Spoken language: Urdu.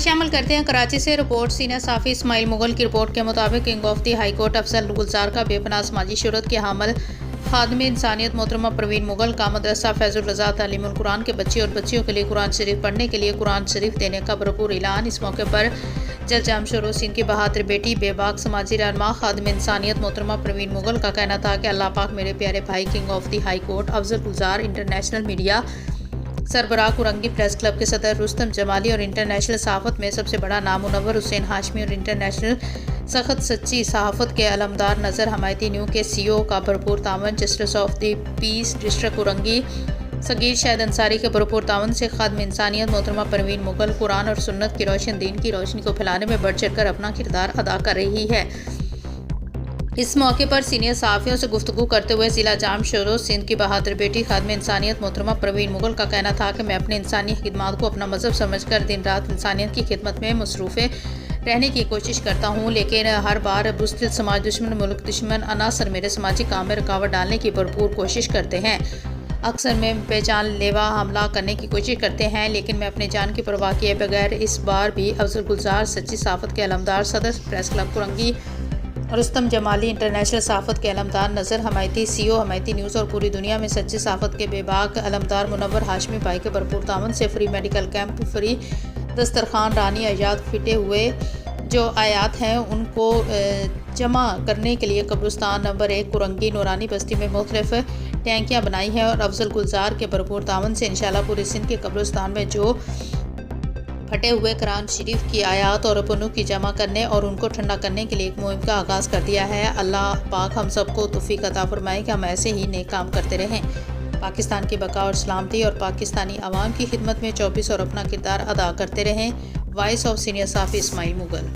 شامل کرتے ہیں کراچی سے رپورٹ۔ سینئر صحافی اسماعیل مغل کی رپورٹ کے مطابق king of the High Court Afzal Gulzar کا بے پناہ سماجی شہرت کے حامل خادم انسانیت محترمہ پروین مغل کا مدرسہ فیض الرضا تعلیم القرآن کے بچے اور بچیوں کے لیے قرآن شریف پڑھنے کے لیے قرآن شریف دینے کا بھرپور اعلان۔ اس موقع پر جج جامشورو سندھ کی بہادر بیٹی بے باک سماجی رہنما خادم انسانیت محترمہ پروین مغل کا کہنا تھا کہ اللہ پاک میرے پیارے بھائی king of the High Court Afzal Gulzar, international media سربراہ کرنگی پریس کلب کے صدر رستم جمالی اور انٹرنیشنل صحافت میں سب سے بڑا نام منور حسین ہاشمی اور انٹرنیشنل سخت سچی صحافت کے علمدار نظر حمایتی نیو کے سی او کا بھرپور تعاون، justice of the peace district Korangi Saghir Shahid Ansari کے بھرپور تعاون سے خادم انسانیت محترمہ پروین مغل قرآن اور سنت کی روشن دین کی روشنی کو پھیلانے میں بڑھ چڑھ کر اپنا کردار ادا کر رہی ہے۔ اس موقع پر سینئر صحافیوں سے گفتگو کرتے ہوئے ضلع جامشورو سندھ کی بہادر بیٹی خادم انسانیت محترمہ پروین مغل کا کہنا تھا کہ میں اپنے انسانی خدمات کو اپنا مذہب سمجھ کر دن رات انسانیت کی خدمت میں مصروف رہنے کی کوشش کرتا ہوں، لیکن ہر بار بزدل سماج دشمن، ملک دشمن عناصر میرے سماجی کام میں رکاوٹ ڈالنے کی بھرپور کوشش کرتے ہیں۔ اکثر میں بے جان لیوا حملہ کرنے کی کوشش کرتے ہیں، لیکن میں اپنے جان کی پرواہ کیے بغیر اس بار بھی افضل گلزار، سچی صحافت کے علمدار صدر پریس کلب کرنگی رستم جمالی، انٹرنیشنل صحافت کے علمدار نظر حمایتی سی او حمایتی نیوز اور پوری دنیا میں سچی صحافت کے بے باک علمدار منور ہاشمی بھائی کے بھرپور تعاون سے فری میڈیکل کیمپ، فری دسترخوان، رانی آیات پھٹے ہوئے جو آیات ہیں ان کو جمع کرنے کے لیے قبرستان نمبر 1 کرنگی نورانی بستی میں مختلف ٹینکیاں بنائی ہیں اور افضل گلزار کے بھرپور تعاون سے انشاءاللہ پورے سندھ کے قبرستان میں جو پھٹے ہوئے قرآن شریف کی آیات اور پنوں کی جمع کرنے اور ان کو ٹھنڈا کرنے کے لیے ایک مہم کا آغاز کر دیا ہے۔ اللہ پاک ہم سب کو توفیق عطا فرمائے کہ ہم ایسے ہی نیک کام کرتے رہیں، پاکستان کی بقا اور سلامتی اور پاکستانی عوام کی خدمت میں 24 اور اپنا کردار ادا کرتے رہیں۔ وائس آف سینئر صحافی اسماعیل مغل۔